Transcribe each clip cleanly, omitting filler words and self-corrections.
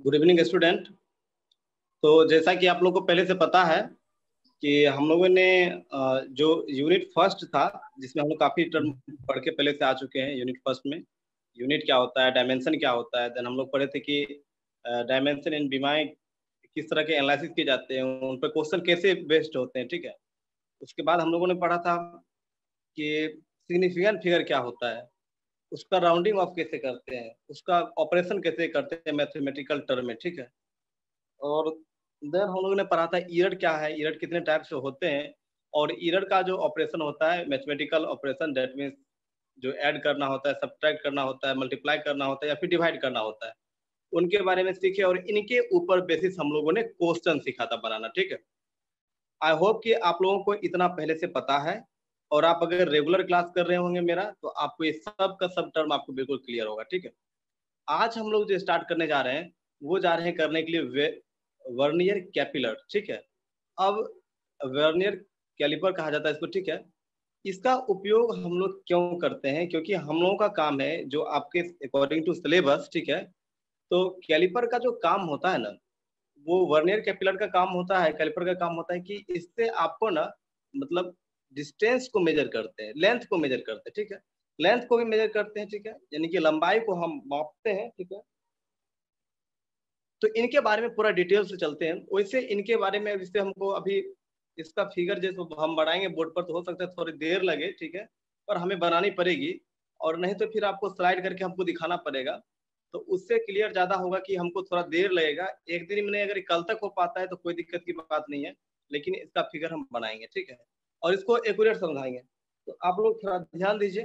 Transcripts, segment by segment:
Good evening student. तो जैसा कि आप लोगों को पहले से पता है कि हम लोगों ने जो यूनिट फर्स्ट था, जिसमें हम लोग काफ़ी टर्म पढ़ के पहले से आ चुके हैं। यूनिट फर्स्ट में यूनिट क्या होता है, डायमेंशन क्या होता है, देन हम लोग पढ़े थे कि डायमेंशन इन बीमाएँ किस तरह के एनालिसिस किए जाते हैं, उन पर क्वेश्चन कैसे बेस्ड होते हैं, ठीक है। उसके बाद हम लोगों ने पढ़ा था कि सिग्निफिकेंट फिगर क्या होता है, उसका राउंडिंग ऑफ कैसे करते हैं, उसका ऑपरेशन कैसे करते हैं मैथमेटिकल टर्म में, ठीक है। और देन हम लोगों ने पढ़ा था ईरर क्या है, ईरर कितने टाइप से होते हैं, और ईरर का जो ऑपरेशन होता है मैथमेटिकल ऑपरेशन, दैट मीन्स जो ऐड करना होता है, सब्ट्रैक्ट करना होता है, मल्टीप्लाई करना होता है या फिर डिवाइड करना होता है, उनके बारे में सीखे। और इनके ऊपर बेसिस हम लोगों ने क्वेश्चन सीखा था बनाना, ठीक है। आई होप कि आप लोगों को इतना पहले से पता है, और आप अगर रेगुलर क्लास कर रहे होंगे मेरा, तो आपको ये सब का सब टर्म आपको बिल्कुल क्लियर होगा, ठीक है। आज हम लोग जो स्टार्ट करने जा रहे हैं, वो जा रहे हैं करने के लिए वर्नियर कैपिलर, ठीक है। अब वर्नियर कैलिपर कहा जाता है इसको, ठीक है। इसका उपयोग हम लोग क्यों करते हैं, क्योंकि हम लोगों का काम है जो आपके अकॉर्डिंग टू सिलेबस, ठीक है। तो कैलिपर का जो काम होता है ना, वो वर्नियर कैपिलर का काम होता है, कैलिपर का काम होता है कि इससे आपको ना, मतलब डिस्टेंस को मेजर करते हैं, लेंथ को मेजर करते हैं, ठीक है। लेंथ को भी मेजर करते हैं, ठीक है, यानी कि लंबाई को हम मापते हैं, ठीक है। तो इनके बारे में पूरा डिटेल से चलते हैं। वैसे इनके बारे में जैसे हमको अभी इसका फिगर जैसे हम बढ़ाएंगे बोर्ड पर, तो हो सकता है थोड़ी देर लगे, ठीक है, पर हमें बनानी पड़ेगी। और नहीं तो फिर आपको स्लाइड करके हमको दिखाना पड़ेगा, तो उससे क्लियर ज्यादा होगा कि हमको थोड़ा देर लगेगा। एक दिन में अगर कल तक हो पाता है तो कोई दिक्कत की बात नहीं है, लेकिन इसका फिगर हम बनाएंगे, ठीक है, और इसको एक्यूरेट समझाएंगे। तो आप लोग थोड़ा ध्यान दीजिए।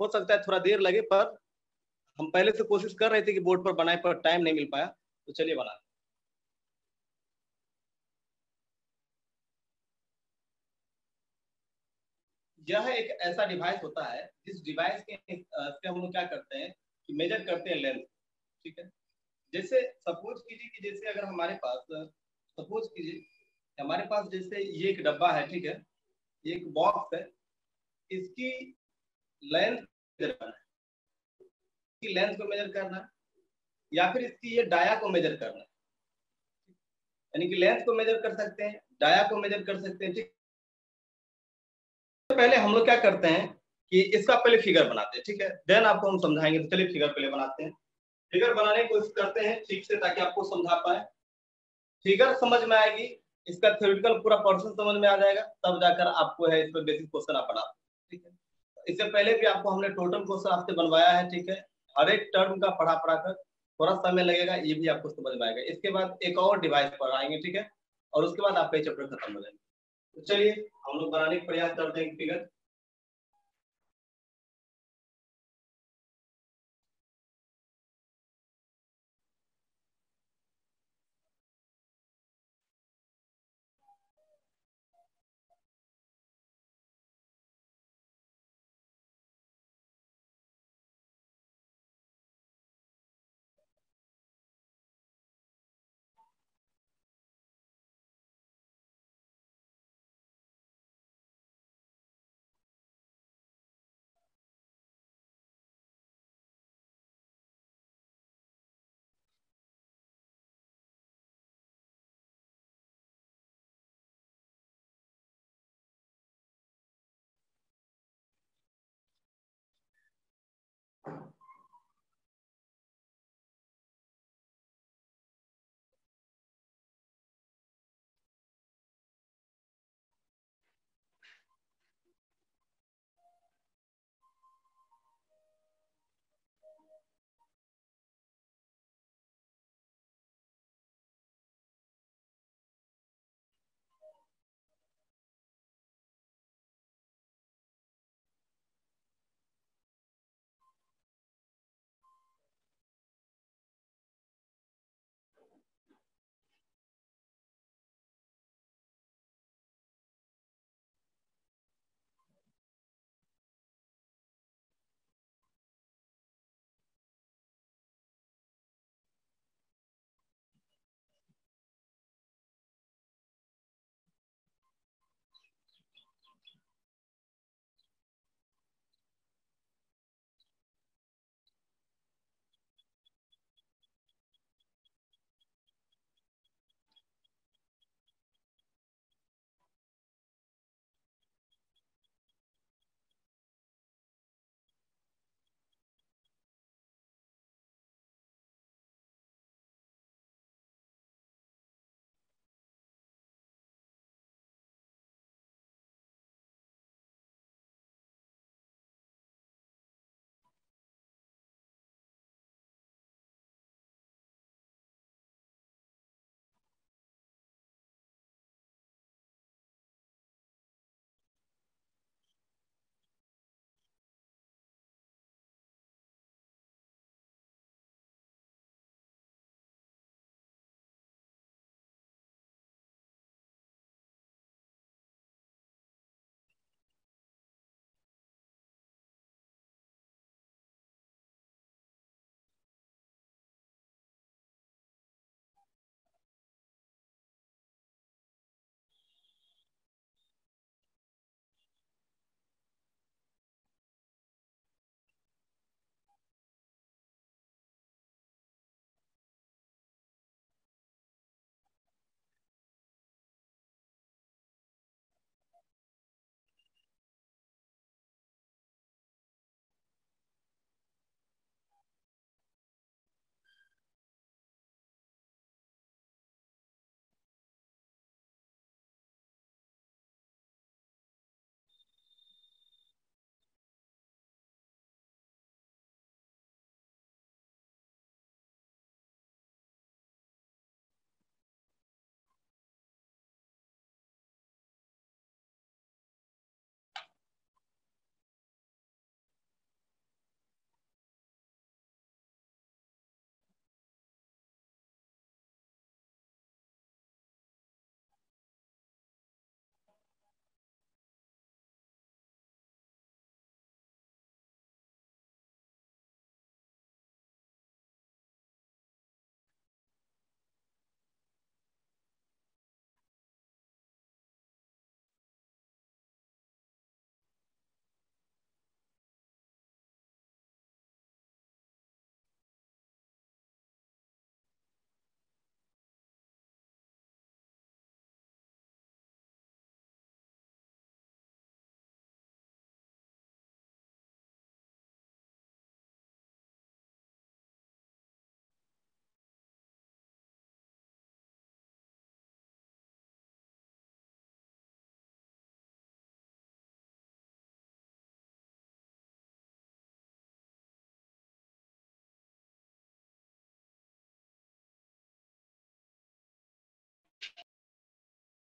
हो सकता है थोड़ा देर लगे, पर हम पहले से कोशिश कर रहे थे कि बोर्ड पर बनाए, पर टाइम नहीं मिल पाया, तो चलिए बना। यह एक ऐसा डिवाइस होता है जिस डिवाइस के से हम लोग क्या करते हैं कि मेजर करते हैं लेंथ, ठीक है। जैसे सपोज कीजिए कि जैसे अगर हमारे पास, सपोज कीजिए हमारे पास जैसे ये एक डब्बा है, ठीक है, ये एक बॉक्स है, इसकी लेंथ मेजर करना है, इसकी लेंथ को मेजर करना है, या फिर इसकी ये डाया को मेजर करना है। यानी कि लेंथ को मेजर कर सकते हैं, डाया को मेजर कर सकते हैं, ठीक। पहले हम लोग क्या करते हैं कि इसका पहले फिगर बनाते हैं, ठीक है, देन आपको हम समझाएंगे। तो चलिए फिगर पहले बनाते हैं, फिगर बनाने की कोशिश करते हैं ठीक से, ताकि आपको समझा पाए। फिगर समझ में आएगी, इसका थ्योरेटिकल पूरा पर्सन समझ में आ जाएगा, तब जाकर आपको है इस पर बेसिक क्वेश्चन आप बना, ठीक है। इससे पहले भी आपको हमने टोटल क्वेश्चन आपसे बनवाया है, ठीक है। हर एक टर्म का पढ़ा पढ़ा कर थोड़ा समय लगेगा, ये भी आपको समझ में आएगा। इसके बाद एक और डिवाइस पर आएंगे, ठीक है, और उसके बाद आपका चैप्टर खत्म हो जाएगा। तो चलिए हम लोग बनाने का प्रयास करते हैं फिगर।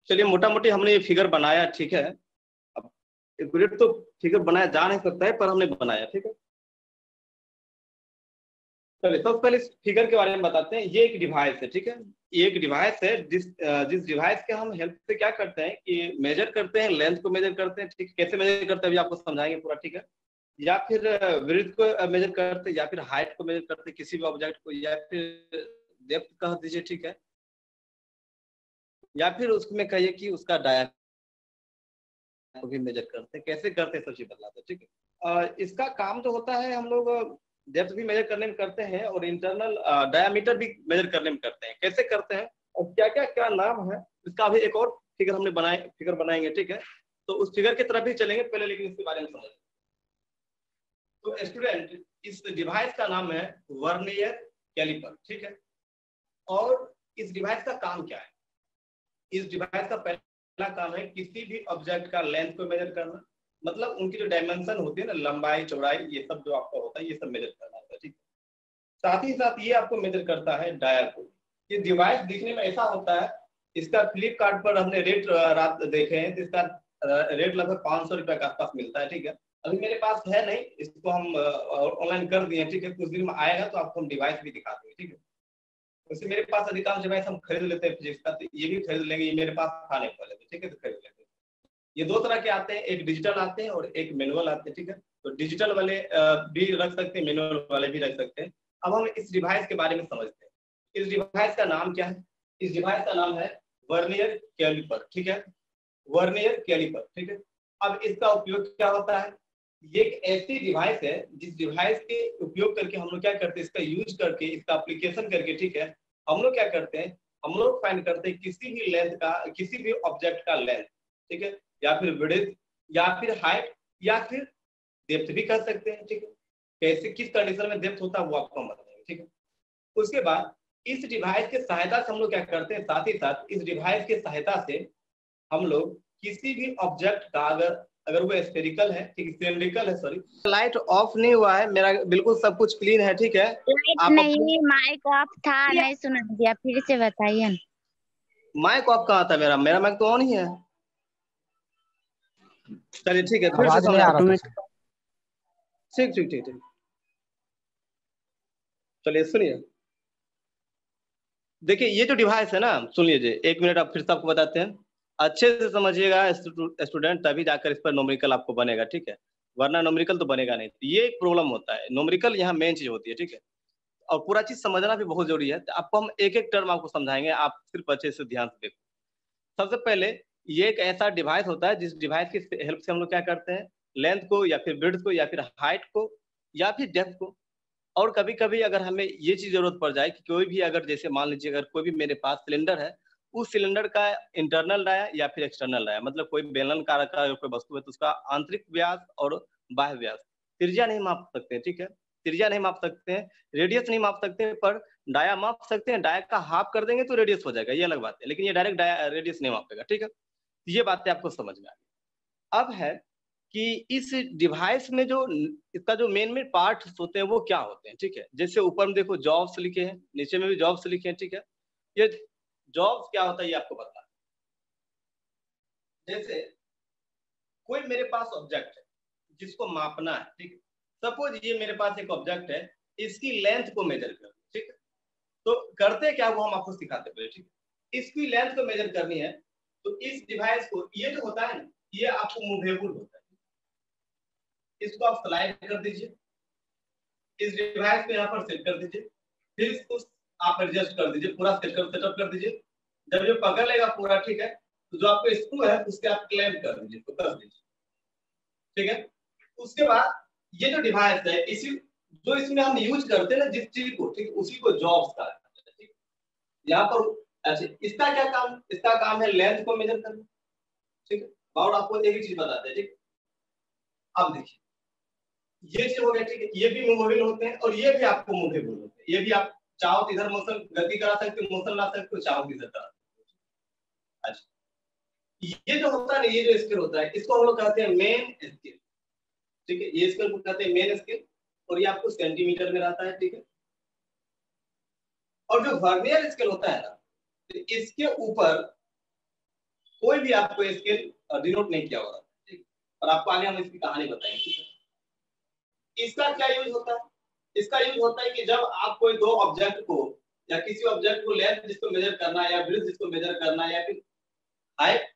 चलिए मोटा मोटी हमने ये फिगर बनाया, ठीक है। अब एक्यूरेट तो फिगर बनाया जा नहीं सकता है, पर हमने बनाया, ठीक है। चलिए सबसे पहले इस फिगर के बारे में बताते हैं। ये एक डिवाइस है, ठीक है। ये एक डिवाइस है जिस डिवाइस के हम हेल्प से क्या करते हैं कि मेजर करते हैं, लेंथ को मेजर करते हैं, ठीक। कैसे मेजर करते हैं अभी आपको समझाएंगे पूरा, ठीक है। या फिर विड्थ को मेजर करते हैं, या फिर हाइट को मेजर करते हैं किसी भी ऑब्जेक्ट को, या फिर डेप्थ कह दीजिए, ठीक है। या फिर उसमें कहिए कि उसका डाया को भी मेजर करते हैं। कैसे करते हैं सब चीज बतलाते हैं, ठीक है। इसका काम जो होता है, हम लोग डेप्थ भी मेजर करने में करते हैं और इंटरनल डायामीटर भी मेजर करने में करते हैं। कैसे करते हैं और क्या क्या क्या नाम है इसका भी एक और फिगर हमने फिगर बनाएंगे, ठीक है। तो उस फिगर की तरफ भी चलेंगे पहले, लेकिन इसके बारे में समझ। तो स्टूडेंट, इस डिवाइस का नाम है वर्नियर कैलिपर, ठीक है। और इस डिवाइस का काम क्या है? इस डिवाइस का पहला काम है किसी भी ऑब्जेक्ट का लेंथ को मेजर करना, मतलब उनकी जो डायमेंशन होती है ना, लंबाई चौड़ाई, ये सब जो आपका होता है ये सब मेजर करना होता है, ठीक है। साथ ही साथ ये आपको मेजर करता है डाया को। ये डिवाइस दिखने में ऐसा होता है, इसका फ्लिपकार्ट पर हमने रेट रात देखे हैं, तो इसका रेट लगभग 500 रुपए के आसपास मिलता है, ठीक है। अभी मेरे पास है नहीं, इसको हम ऑनलाइन कर दिए, ठीक है। कुछ दिन में आएगा तो आपको हम डिवाइस भी दिखा देंगे, ठीक है। वैसे मेरे पास अधिकांश डिवाइस हम खरीद लेते हैं फिजिक्स का, तो ये भी खरीद लेंगे, ये मेरे पास था नहीं पहले, ठीक है, तो खरीद लेंगे। ये दो तरह के आते हैं, एक डिजिटल आते हैं और एक मैनुअल आते हैं, ठीक है। तो डिजिटल वाले भी रख सकते हैं, मैनुअल वाले भी रख सकते हैं। अब हम इस डिवाइस के बारे में समझते हैं। इस डिवाइस का नाम क्या है? इस डिवाइस का नाम है वर्नियर कैलिपर, ठीक है। वर्नियर कैलिपर, ठीक है। अब इसका उपयोग क्या होता है? ये एक ऐसी डिवाइस है जिस डिवाइस के उपयोग करके हम लोग क्या करते हैं, इसका यूज करके, इसका एप्लीकेशन करके, ठीक है, हम लोग क्या करते हैं, हम लोग फाइंड करते हैं किसी भी लेंथ का, किसी भी ऑब्जेक्ट का लेंथ, ठीक है, या फिर विड्थ, या फिर हाइट, या फिर डेप्थ भी कर सकते हैं, ठीक है। कैसे किस कंडीशन में डेप्थ होता है वो आपको हम बताएंगे, ठीक है। उसके बाद इस डिवाइस के सहायता से हम लोग क्या करते हैं, साथ ही साथ इस डिवाइस के सहायता से हम लोग किसी भी ऑब्जेक्ट का, अगर अगर वो स्फेरिकल है, ठीक, सिलिंड्रिकल है, सॉरी, लाइट ऑफ नहीं हुआ है मेरा, बिल्कुल सब कुछ क्लीन है, ठीक है। लाइट आप नहीं, माइक ऑफ था, नहीं सुना दिया, फिर से बताइए ना। माइक ऑफ कहाँ था? मेरा मेरा माइक तो ऑन ही है। चलिए ठीक है, फिर से आवाज नहीं आ समझाता रहा हूँ। था। ठीक ठीक ठीक ठीक, चलिए सुनिए। देखिए ये जो डिवाइस है ना, सुन लीजिए, एक मिनट, आप फिर से आपको बताते हैं, अच्छे से समझिएगा स्टूडेंट, तभी जाकर इस पर नोमेरिकल आपको बनेगा, ठीक है। वरना नोमेरिकल तो बनेगा नहीं। ये एक प्रॉब्लम होता है, नोमेरिकल यहाँ मेन चीज होती है, ठीक है। और पूरा चीज समझना भी बहुत जरूरी है। तो आपको हम एक एक टर्म आपको समझाएंगे, आप सिर्फ अच्छे से ध्यान से देखो। सबसे पहले, ये एक ऐसा डिवाइस होता है जिस डिवाइस की हेल्प से हम लोग क्या करते हैं, लेंथ को या फिर ब्रेड्थ को या फिर हाइट को या फिर डेप्थ को, और कभी कभी अगर हमें ये चीज जरूरत पड़ जाए कि कोई भी, अगर जैसे मान लीजिए अगर कोई भी मेरे पास सिलेंडर है, उस सिलेंडर का इंटरनल डाया या फिर एक्सटर्नल डाया, मतलब कोई बेलनाकार का अगर कोई वस्तु है तो उसका आंतरिक व्यास और बाह्य व्यास, त्रिज्या नहीं माप सकते हैं, ठीक है। त्रिज्या नहीं माप सकते हैं, रेडियस नहीं माप सकते हैं, पर डाया माप सकते हैं। डाया का हाफ कर देंगे तो रेडियस हो जाएगा, ये अलग बात है, लेकिन ये डायरेक्ट डाया रेडियस नहीं मापेगा, ठीक है। ये बातें आपको समझ में आ गई। अब है कि इस डिवाइस में जो इसका जो मेन मेन पार्ट्स होते हैं वो क्या होते हैं, ठीक है। जैसे ऊपर में देखो जॉब्स लिखे हैं, नीचे में भी जॉब्स लिखे हैं, ठीक है। ये जॉब्स क्या होता है ये आपको बता। जैसे कोई मेरे पास ऑब्जेक्ट है जिसको मापना है, ठीक है। सपोज ये मेरे पास एक ऑब्जेक्ट है, इसकी लेंथ को मेजर कर, ठीक है। तो करते क्या वो हम आपको सिखाते पहले, ठीक है। इसकी लेंथ को मेजर करनी है, तो इस डिवाइस को, ये जो होता है ना, ये आपको मूवेबल होता है, इसको आप स्लाइड कर दीजिए, इस डिवाइस को यहाँ पर सेट कर दीजिए, फिर इसको आप एडजस्ट कर दीजिए, पूरा सेटअप कर दीजिए। जब ये पकड़ लेगा पूरा, ठीक है, तो जो आपको स्क्रू है उसके आप क्लैंप कर दीजिए, तो कर दीजिए, ठीक है। उसके बाद ये जो डिवाइस है, इसी जो इसमें हम यूज करते हैं ना जिस चीज को, ठीक, उसी को जॉब्स का, ठीक। यहाँ पर अच्छा, इसका क्या काम? इसका काम है लेंथ को मेजर करना, ठीक है। और आपको एक ही चीज बताते हैं, ठीक। अब देखिए ये चीज हो गया, ठीक है। ये भी मूवेबल होते हैं और ये भी आपको मूवेबल होते हैं। ये भी आप चाहो तो इधर मोशन गति करा सकते हो, मोशन ला सकते हो, चाहो इधर करा सकते हो। अच्छा, ये जो होता है ना, ये जो स्केल होता है, इसको हम लोग कहते हैं मेन स्केल, ठीक है। ये स्केल को कहते हैं मेन स्केल, और ये आपको सेंटीमीटर में रहता है, ठीक है। और जो वर्नियर स्केल होता है ना, तो इसके ऊपर कोई भी आपको स्केल डिनोट नहीं किया होगा, ठीक। और आपको आगे हम इसकी कहानी बताएंगे, ठीक है। इसका क्या यूज होता है? इसका यूज होता है कि जब आप कोई दो ऑब्जेक्ट को या किसी ऑब्जेक्ट को लेंथ जिसको मेजर करना है या ब्रिथ जिसको मेजर करना है या फिर हाइट,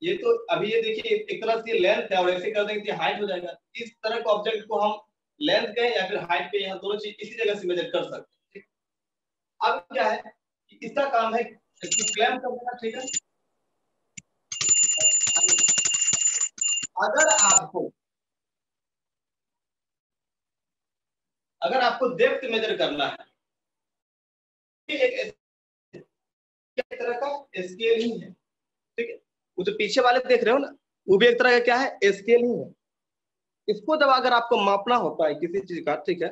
ये तो अभी ये देखिए एक तरह से लेंथ है और ऐसे कर देंगे कि हाइट हो जाएगा। इस तरह के ऑब्जेक्ट को हम लेंथ कहें या फिर हाइट पे, यहाँ दोनों चीज इसी जगह से मेजर कर सकते हैं। अब क्या है कि इसका काम है इसको क्लेम कर देना, ठीक है। अगर आपको अगर आपको डेप्थ मेजर करना है, एक तरह का स्केल ही है, ठीक है। वो जो पीछे वाले देख रहे हो ना, वो भी एक तरह का क्या है, स्केल ही है। इसको जब अगर आपको मापना होता है किसी चीज का, ठीक है,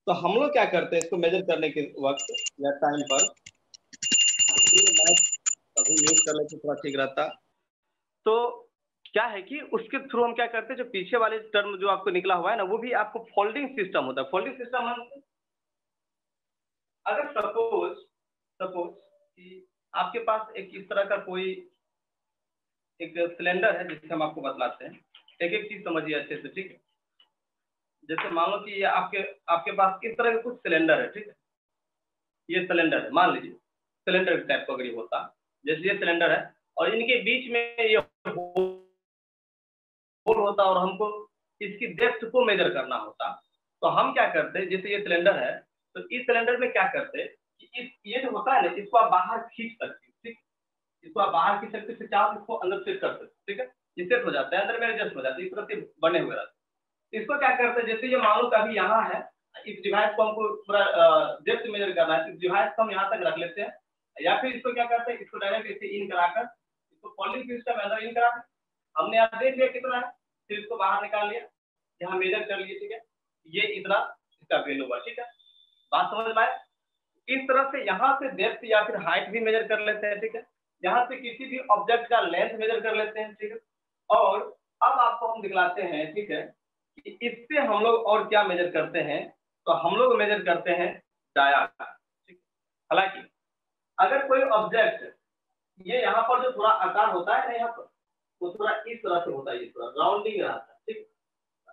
तो हम लोग क्या करते हैं इसको मेजर करने के वक्त या टाइम पर, अभी म्यूट कर लेते थोड़ा ठीक रहता। तो क्या है कि उसके थ्रू हम क्या करते हैं, जो पीछे वाले टर्म जो आपको निकला हुआ है ना, वो भी आपको फोल्डिंग सिस्टम होता है। फोल्डिंग सिस्टम हम अगर सपोज कि आपके पास एक इस तरह का कोई एक सिलेंडर है, जिससे हम आपको बतलाते हैं, एक एक चीज समझिए अच्छे से, ठीक है। जैसे मान लो कि ये आपके पास इस तरह का कुछ सिलेंडर है, ठीक है। ये सिलेंडर है, मान लीजिए सिलेंडर टाइप का अगर ये होता, जैसे ये सिलेंडर है और इनके बीच में ये होल होता और हमको इसकी डेप्थ को मेजर करना होता, तो हम क्या करते, जैसे ये सिलेंडर है तो इस सिलेंडर में क्या करते कि ये जो होता है ना, इसको आप बाहर खींच सकते हो, ठीक। इसको आप बाहर खींच सकते हो, चाहो इसको अंदर सेट कर सकते, ठीक है। ये सेट हो जाता है, अंदर में एडजस्ट हो जाता है, इस तरह से बने हुए रहते हैं। इसको क्या करते हैं, जैसे ये मान लो अभी यहाँ है, इस डिवाइस को हमको पूरा डेप्थ मेजर करना है, इस डिवाइस को हम यहाँ तक रख लेते हैं, या फिर इसको क्या करते हैं, इसको डायरेक्ट ऐसे इन कराकर इसको फोल्डिंग सिस्टम अंदर इन करा, हमने यहाँ देख लिया कितना है, फिर इसको बाहर निकाल लिया, यहाँ मेजर कर लिए, ठीक है। ये इतना इसका वैल्यू हुआ, ठीक है। बात समझ में आए? इस तरह से यहाँ से डेप्थ या फिर हाइट भी मेजर कर लेते हैं, ठीक है। यहाँ से किसी भी ऑब्जेक्ट का लेंथ मेजर कर लेते हैं, ठीक है। और अब आपको हम दिखलाते हैं, ठीक है, कि इससे हम लोग और क्या मेजर करते हैं, तो हम लोग मेजर करते हैं डाया, ठीक। हालांकि अगर कोई ऑब्जेक्ट ये यहाँ पर जो थोड़ा आकार होता है ना, यहाँ पर वो थोड़ा इस तरह से होता है, ये थोड़ा राउंडिंग रहता है, ठीक।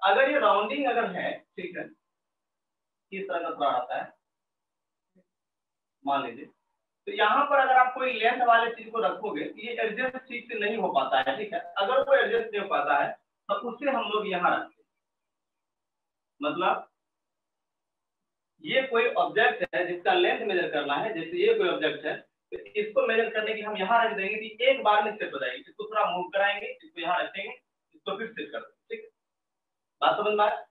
अगर ये राउंडिंग अगर है, ठीक है, इस तरह का थोड़ा आता है, मान लीजिए, तो यहाँ पर अगर आप कोई लेंथ वाले चीज को रखोगे तो ये एडजस्ट ठीक से नहीं हो पाता है, ठीक है। अगर वो एडजस्ट नहीं हो पाता है तो उससे हम लोग यहाँ रखते हैं, मतलब ये कोई ऑब्जेक्ट है जिसका लेंथ मेजर करना है, जैसे ये कोई ऑब्जेक्ट है, तो इसको मेजर करने की हम यहाँ रख देंगे कि एक बार में सेट हो जाएगी। इसको थोड़ा मूव कराएंगे, इसको यहाँ रखेंगे, इसको फिर सेट कर देंगे, ठीक है। बात समझ में आया?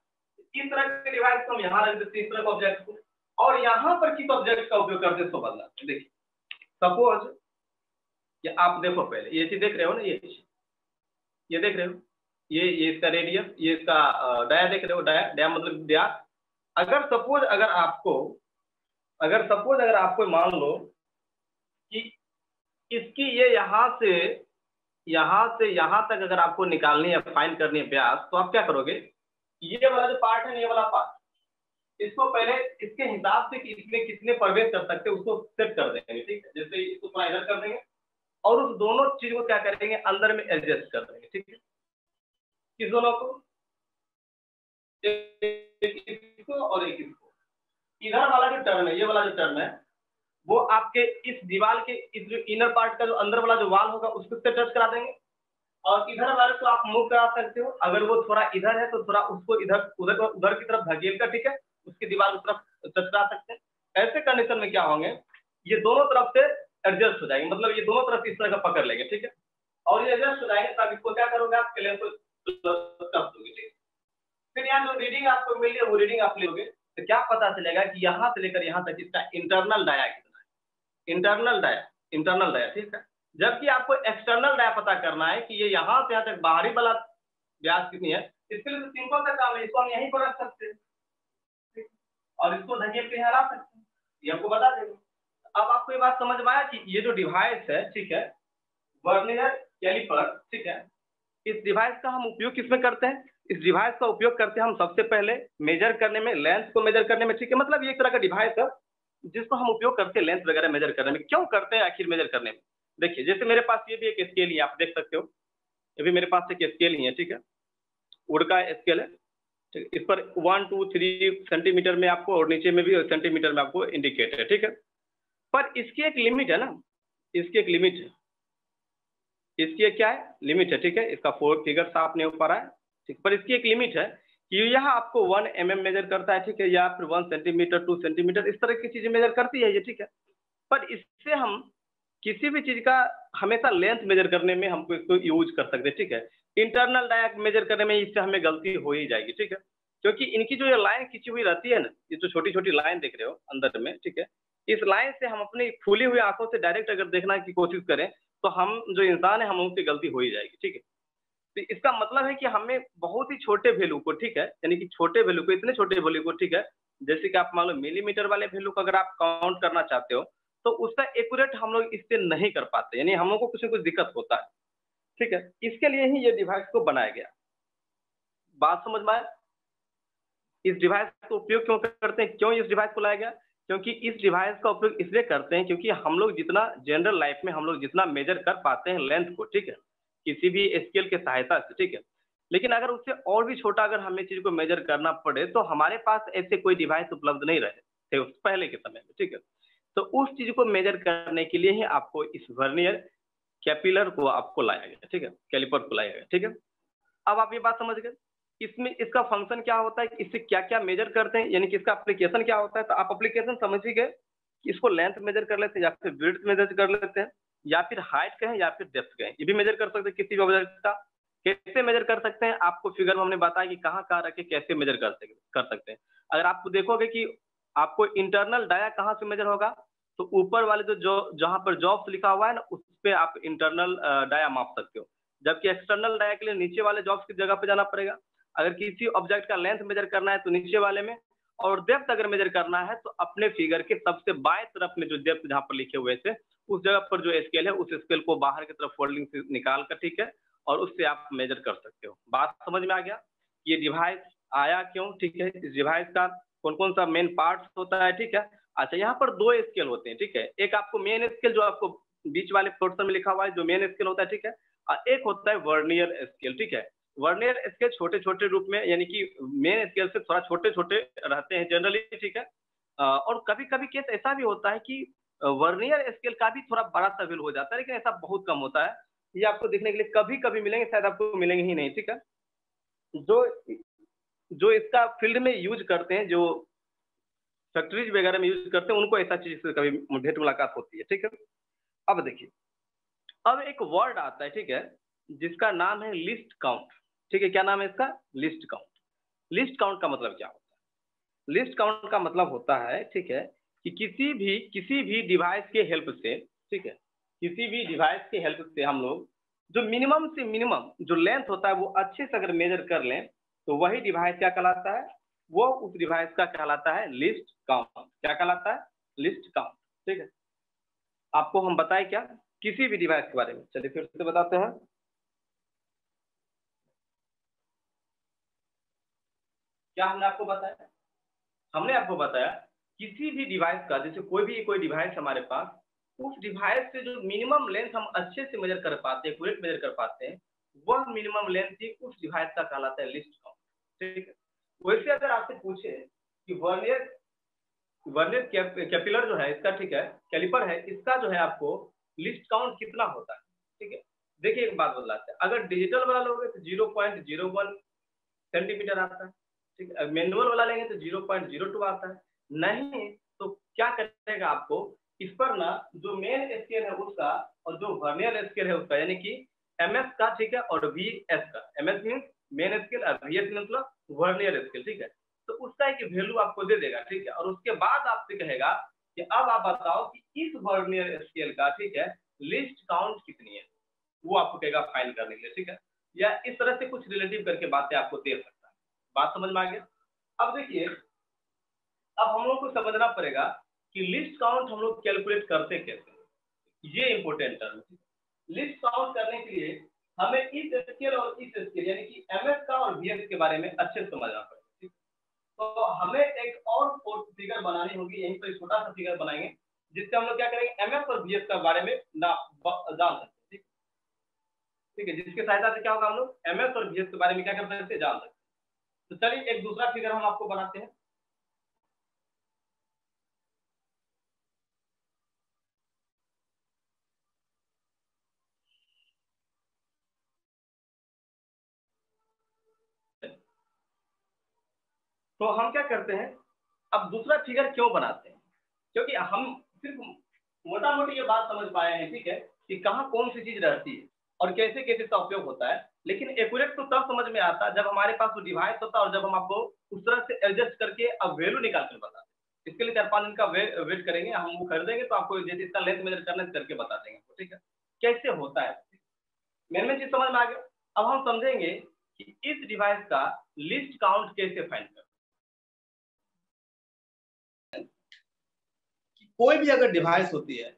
इस तरह के डिवाइस को हम यहाँ रख देते हैं, इस तरह के ऑब्जेक्ट को, और यहाँ पर किस ऑब्जेक्ट का उपयोग करते हैं इसको बदला। देखिए सपोज ये आप देखो, पहले ये चीज देख रहे हो ना, ये देख रहे हो, ये इसका रेडियस, ये इसका डाया देख रहे हो, डाया मतलब व्यास। अगर सपोज अगर आपको मान लो कि इसकी ये यहाँ से यहाँ तक अगर आपको निकालनी है, फाइंड करनी है व्यास, तो आप क्या करोगे, ये वाला जो पार्ट है, ये वाला पार्ट, इसको पहले इसके हिसाब से कि इसमें कितने प्रवेश कर सकते हैं उसको सेट कर देंगे, ठीक है। जैसे इसको थोड़ा इधर कर देंगे और उस दोनों चीज को क्या करेंगे, अंदर में एडजस्ट कर देंगे, ठीक है। किस दोनों को, एक इसको और एक इसको। इधर वाला जो टर्म है, ये वाला जो टर्म है, वो आपके इस दीवार के इस जो इनर पार्ट का जो अंदर वाला जो वाल होगा उसको से टच करा देंगे, और इधर वाले को आप मूव करा सकते हो। अगर वो थोड़ा इधर है तो थोड़ा उसको उधर की तरफ धकेल कर, ठीक है, उसकी दीवार की तरफ टच करा सकते हैं। ऐसे कंडीशन में क्या होंगे, ये दोनों तरफ से एडजस्ट हो जाएंगे, मतलब ये दोनों तरफ इस तरह का पकड़ लेंगे, ठीक है। और ये एडजस्ट हो जाएंगे तब इसको क्या करोगे, आप क्लेम को कर दोगे, ठीक। फिर यहाँ जो रीडिंग आपको मिल रही है वो रीडिंग आप लोगे, तो क्या पता चलेगा कि यहाँ से लेकर यहाँ तक इसका इंटरनल डाया कितना है, इंटरनल डाया, ठीक है। जबकि आपको एक्सटर्नल डाया पता करना है कि ये यहाँ से यहाँ तक बाहरी वाला व्यास कितनी है, इसके लिए तो सिंपल सा काम है, इसको हम यहीं पर रख सकते हैं और इसको धकेल के यहाँ ला सकते हैं, ये आपको बता देंगे। अब आपको ये बात समझ में आया कि ये जो डिवाइस है, ठीक है, वर्नियर कैलिपर, ठीक है, इस डिवाइस का हम उपयोग किसमें करते हैं, इस डिवाइस का उपयोग करते हैं हम सबसे पहले मेजर करने में, लेंथ को मेजर करने में, ठीक है। मतलब ये एक तरह का डिवाइस है जिसको हम उपयोग करते हैं लेंथ वगैरह मेजर करने में। क्यों करते हैं आखिर मेजर करने में, देखिए जैसे मेरे पास ये भी एक स्केल ही है, आप देख सकते हो, ये भी मेरे पास एक स्केल ही है, ठीक है, वुड का स्केल है, ठीक है, इस पर 1 2 3 सेंटीमीटर में आपको और नीचे में भी सेंटीमीटर में आपको इंडिकेट है, ठीक है। पर इसकी एक लिमिट है ना, इसकी एक लिमिट है, इसकी एक क्या है, लिमिट है, ठीक है। इसका फिगर साफ नहीं हो पा रहा है, ठीक, पर इसकी एक लिमिट है कि यह आपको 1 mm मेजर करता है, ठीक है, या फिर 1 सेंटीमीटर 2 सेंटीमीटर इस तरह की चीजें मेजर करती है ये, ठीक है। पर इससे हम किसी भी चीज का हमेशा लेंथ मेजर करने में हमको इसको यूज कर सकते हैं, ठीक है। इंटरनल डाया मेजर करने में इससे हमें गलती हो ही जाएगी, ठीक है, क्योंकि इनकी जो ये लाइन खींची हुई रहती है ना, ये जो छोटी छोटी लाइन देख रहे हो अंदर में, ठीक है, इस लाइन से हम अपनी खुली हुई आंखों से डायरेक्ट अगर देखना की कोशिश करें तो हम जो इंसान है हम उनसे गलती हो ही जाएगी, ठीक है। तो इसका मतलब है कि हमें बहुत ही छोटे वैल्यू को, ठीक है, यानी कि छोटे वैल्यू को, इतने छोटे वैल्यू को, ठीक है, जैसे कि आप मान लो मिलीमीटर वाले वैल्यू को अगर आप काउंट करना चाहते हो तो उसका एक्यूरेट हम लोग इससे नहीं कर पाते, यानी हम लोग को कुछ न कुछ दिक्कत होता है, ठीक है। इसके लिए ही ये डिवाइस को बनाया गया। बात समझ में आया? इस डिवाइस का उपयोग क्यों करते हैं, क्यों इस डिवाइस को लाया गया? क्योंकि इस डिवाइस का उपयोग इसलिए करते हैं क्योंकि हम लोग जितना जनरल लाइफ में हम लोग जितना मेजर कर पाते हैं लेंथ को, ठीक है, किसी भी स्केल के सहायता से, ठीक है, लेकिन अगर उससे और भी छोटा अगर हमें चीज को मेजर करना पड़े तो हमारे पास ऐसे कोई डिवाइस उपलब्ध नहीं रहे थे उस पहले के समय में, ठीक है। तो उस चीज को मेजर करने के लिए ही आपको इस वर्नियर कैपिलर को आपको लाया गया, ठीक है, कैलिपर को लाया गया, ठीक है। अब आप ये बात समझ गए इसमें इसका फंक्शन क्या होता है, इससे क्या क्या मेजर करते हैं, यानी कि इसका एप्लीकेशन क्या होता है। तो आप एप्लीकेशन समझ ही गए कि इसको लेंथ मेजर कर लेते हैं या फिर विड्थ मेजर कर लेते हैं या फिर हाइट कहें या फिर डेप्थ कहें, ये भी मेजर कर सकते हैं किसी भी ऑब्जेक्ट का। कैसे मेजर कर सकते हैं, आपको फिगर में हमने बताया कि कहाँ कहाँ रखे कैसे मेजर कर सकते हैं। अगर आप देखोगे कि आपको इंटरनल डाया कहाँ से मेजर होगा, तो ऊपर वाले जो जहाँ पर जॉब्स लिखा हुआ है ना उस पर आप इंटरनल डाया माप सकते हो, जबकि एक्सटर्नल डाया के लिए नीचे वाले जॉब्स की जगह पे जाना पड़ेगा। अगर किसी ऑब्जेक्ट का लेंथ मेजर करना है तो नीचे वाले में, और डेप्थ अगर मेजर करना है तो अपने फिगर के सबसे बाएं तरफ में जो डेप्थ जहाँ पर लिखे हुए थे उस जगह पर जो स्केल है उस स्केल को बाहर की तरफ फोल्डिंग से निकाल कर, ठीक है, और उससे आप मेजर कर सकते हो। बात समझ में आ गया? ये डिवाइस आया क्यों, ठीक है, इस डिवाइस का कौन कौन सा मेन पार्ट होता है, ठीक है। अच्छा, यहाँ पर दो स्केल होते हैं, ठीक है, एक आपको मेन स्केल जो आपको बीच वाले पोर्शन में लिखा हुआ है जो मेन स्केल होता है, ठीक है, और एक होता है वर्नियर स्केल, ठीक है। वर्नियर स्केल छोटे छोटे रूप में, यानी कि मेन स्केल से थोड़ा छोटे छोटे रहते हैं जनरली, ठीक है। और कभी कभी केस ऐसा भी होता है कि वर्नियर स्केल का भी थोड़ा बड़ा सा वैल्यू हो जाता है, लेकिन ऐसा बहुत कम होता है। ये आपको देखने के लिए कभी कभी मिलेंगे, शायद आपको मिलेंगे ही नहीं, ठीक है। जो जो इसका फील्ड में यूज करते हैं, जो फैक्ट्रीज वगैरह में यूज करते हैं, उनको ऐसा चीज से कभी भेंट मुलाकात होती है, ठीक है। अब देखिए, अब एक वर्ड आता है, ठीक है, जिसका नाम है लिस्ट काउंट, ठीक है। क्या नाम है इसका? List count. लिस्ट काउंट का मतलब क्या होता है? लिस्ट काउंट का मतलब होता है, ठीक है, कि किसी भी डिवाइस के हेल्प से, ठीक है, किसी भी डिवाइस के हेल्प से हम लोग जो मिनिमम से मिनिमम जो लेंथ होता है वो अच्छे से अगर मेजर कर लें तो वही डिवाइस क्या कहलाता है? वो उस डिवाइस का कहलाता है लिस्ट काउंट। क्या कहलाता है? लिस्ट काउंट, ठीक है। आपको हम बताएं क्या किसी भी डिवाइस के बारे में? चलिए फिर से बताते हैं। क्या हमने आपको बताया? हमने आपको बताया किसी भी डिवाइस का, जैसे कोई डिवाइस हमारे पास, उस डिवाइस से जो मिनिमम लेंथ हम अच्छे से मेजर कर पाते हैं, एक्यूरेट मेजर कर पाते हैं, वह मिनिमम लेंथ ही उस डिवाइस का कहलाता है लिस्ट काउंट, ठीक है। वैसे अगर आपसे पूछे कि वर्नियर वर्नियर कैपिलर जो है इसका, ठीक है, कैलिपर है इसका, जो है आपको लिस्ट काउंट कितना होता है, ठीक है। देखिए एक बात बदलाते हैं, अगर डिजिटल वाला लोगे तो 0.01 सेंटीमीटर आता है, ठीक है। मैनुअल वाला लेंगे तो 0.02 आता है। नहीं तो क्या करेगा आपको, इस पर ना जो मेन स्केल है उसका और जो वर्नियर स्केल है उसका, यानी कि एमएस का, ठीक है, और वीएस का। एमएस मीन मेन स्केल और वीएस मतलब वर्नियर स्केल, ठीक है। तो उसका एक वैल्यू आपको दे देगा, ठीक है, और उसके बाद आपसे कहेगा कि अब आप बताओ कि इस वर्नियर स्केल का, ठीक है, लिस्ट काउंट कितनी है, वो आपको कहेगा फाइंड करने के लिए, ठीक है। या इस तरह से कुछ रिलेटिव करके बातें आपको दे सकता है। बात समझ में आ गया? अब देखिए, अब हम लोग को समझना पड़ेगा कि लिस्ट काउंट हम लोग कैलकुलेट करते कैसे, ये इंपॉर्टेंट टर्म। लिस्ट काउंट करने के लिए हमें इस स्केल और इस स्केल, यानी कि एमएस का और वीएस के बारे में अच्छे से समझना पड़ेगा। तो हमें एक और फिगर बनानी होगी, यहीं पर छोटा सा फिगर बनाएंगे जिससे हम लोग क्या करेंगे एमएस और बीएस के बारे में जान सकते हैं। ठीक है, जिसकी सहायता से क्या होगा, हम लोग एमएस और बीएस के बारे में क्या कर सकते हैं, जान सकते हैं। तो चलिए एक दूसरा फिगर हम आपको बनाते हैं। तो हम क्या करते हैं, अब दूसरा फिगर क्यों बनाते हैं, क्योंकि हम सिर्फ मोटा मोटी ये बात समझ पाए हैं, ठीक है, कि कहाँ कौन सी चीज रहती है और कैसे कैसे इसका उपयोग होता है, लेकिन एक्यूरेट तो तब समझ में आता है जब हमारे पास वो डिवाइस होता है और जब हम आपको उस तरह से एडजस्ट करके अब वैल्यू निकाल कर बताते हैं। इसके लिए 4-5 दिन का वेट करेंगे, हम वो खरीदेंगे तो आपको जैसे इसका लेंथ मेजर करना करके बता देंगे, ठीक है, कैसे होता है। मेन चीज समझ में आ गया। अब हम समझेंगे कि इस डिवाइस का लिस्ट काउंट कैसे फाइंड करें। कोई भी अगर डिवाइस होती है,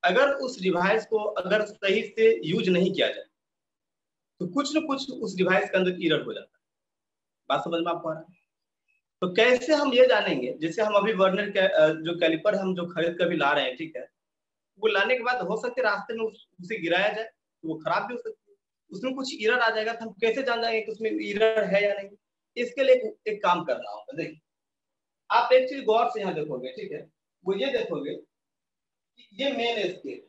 अगर उस डिवाइस को अगर सही से यूज नहीं किया जाए तो कुछ न कुछ उस डिवाइस के अंदर एरर हो जाता है। बात समझ में आपको आ रहा है? तो कैसे हम ये जानेंगे, जैसे हम अभी वर्नर जो कैलिपर हम जो खरीद कर भी ला रहे हैं, ठीक है, वो लाने के बाद हो सकता है रास्ते में उसे गिराया जाए तो वो खराब भी हो सकती है, उसमें कुछ एरर आ जाएगा, तो हम कैसे जान जाएंगे कि उसमें एरर है या नहीं। इसके लिए एक काम करना होगा। देखिए, आप एक चीज गौर से यहाँ देखोगे, ठीक है, वो ये देखोगे कि ये मेन स्केल,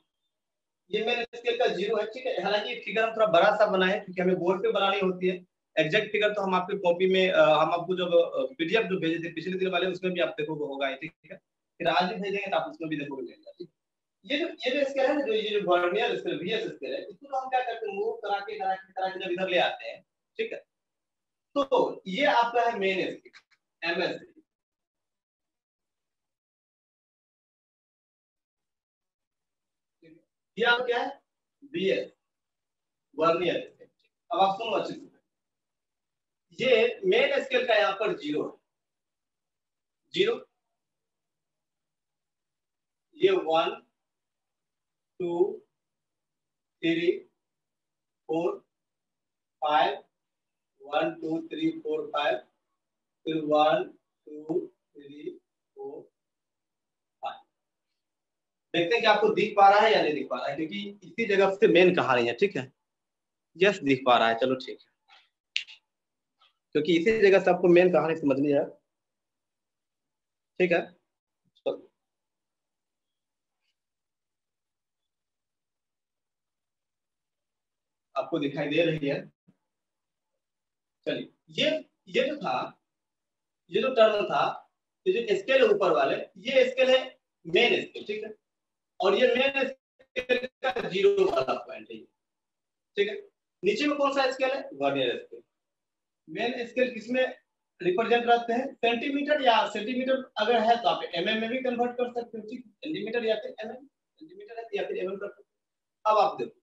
ये मेन स्केल का 0 है, ठीक है। हालांकि फिगर हम थोड़ा बड़ा सा बनाए क्योंकि हमें बोर्ड पे बनानी होती है। एग्जैक्ट फिगर तो हम आपकी कॉपी में हम आपको जब पीडीएफ जो भेजे थे पिछले दिन वाले, उसमें भी आप देखोगे होगा, ठीक है, फिर आज भी भेजेंगे तो आप उसमें भी देखोगे। ये जो स्केल है ना, जो ये जो वर्नियर स्केल वीएस स्केल है, इसको हम क्या करते हैं, मूव करा के जब इधर ले आते हैं, ठीक है, तो ये आपका है मेन स्केल एमएस। ये आप क्या है, बीएस वर्नियर स्केल। अब आप सुनो अच्छे से, ये मेन स्केल का यहाँ पर 0 है, 0, ये 1 2 3 4 5 1 2 3 4 5, फिर 1 2 3 4 5। देखते हैं कि आपको दिख पा रहा है या नहीं दिख पा रहा है, क्योंकि इसी जगह से मेन कहानी है, ठीक है। यस, दिख पा रहा है, चलो ठीक है, क्योंकि इसी जगह से आपको मेन कहानी समझनी है, ठीक है। आपको दिखाई दे रही है, चलिए, ये जो था, ये जो टर्म था, ये जो स्केल है ऊपर वाले, ये स्केल है मेन स्केल, ठीक है, और ये मेन स्केल का 0 वाला पॉइंट है, ठीक है। नीचे में कौन सा स्केल है, वर्नियर स्केल। मेन स्केल किसमें रिप्रेजेंट रहते हैं, सेंटीमीटर, या सेंटीमीटर अगर है तो आप एमएम में भी कन्वर्ट कर सकते हो, ठीक है, सेंटीमीटर या फिर एमएम, सेंटीमीटर है या फिर एमएम कर सकते हो। अब आप देखो,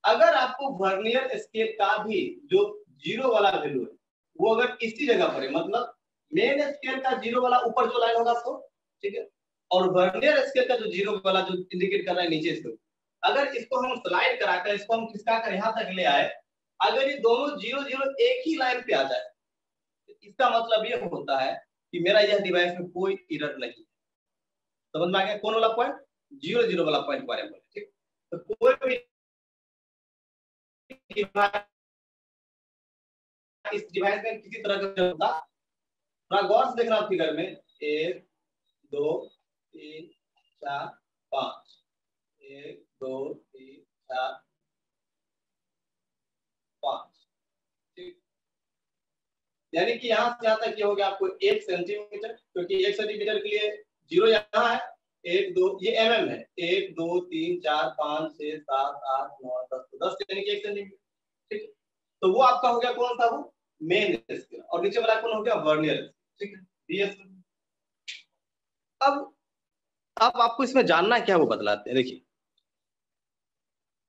अगर आपको वर्नियर स्केल का भी जो 0 वाला वैल्यू है वो अगर इसी जगह पर है, मतलब मेन स्केल का 0 वाला ऊपर जो लाइन होगा तो, ठीक है, और वर्नियर स्केल का जो 0 वाला जो इंडिकेट कर रहा है नीचे से, अगर इसको हम स्लाइड कराकर इसको हम खिसका कर यहाँ तक ले आए, अगर ये दोनों 0 0 एक ही लाइन पे आ जाए, इसका मतलब ये होता है कि मेरा यह डिवाइस में कोई एरर नहीं। समझ में आ गया कौन वाला पॉइंट, 0 0 वाला पॉइंट बारे में, ठीक। तो कोई भी इस डिवाइस में किसी तरह का होता, थोड़ा गौर से देखना फिगर में, 1 2 3 4 5, 1 2 3 4 5, ठीक। यानी कि यहाँ से यहाँ तक ये हो गया आपको 1 सेंटीमीटर, क्योंकि 1 सेंटीमीटर के लिए 0 यहाँ है, 1 2 ये एमएम है, 1 2 3 4 5 6 7 8 9 10, 10 यानी कि 1 सेंटीमीटर, ठीक। तो वो आपका हो गया कौन सा, वो मेन स्केल, और नीचे वाला कौन हो गया, वर्नियर, ठीक है, बीएस। अब आपको इसमें जानना क्या वो बतलाते हैं। देखिए,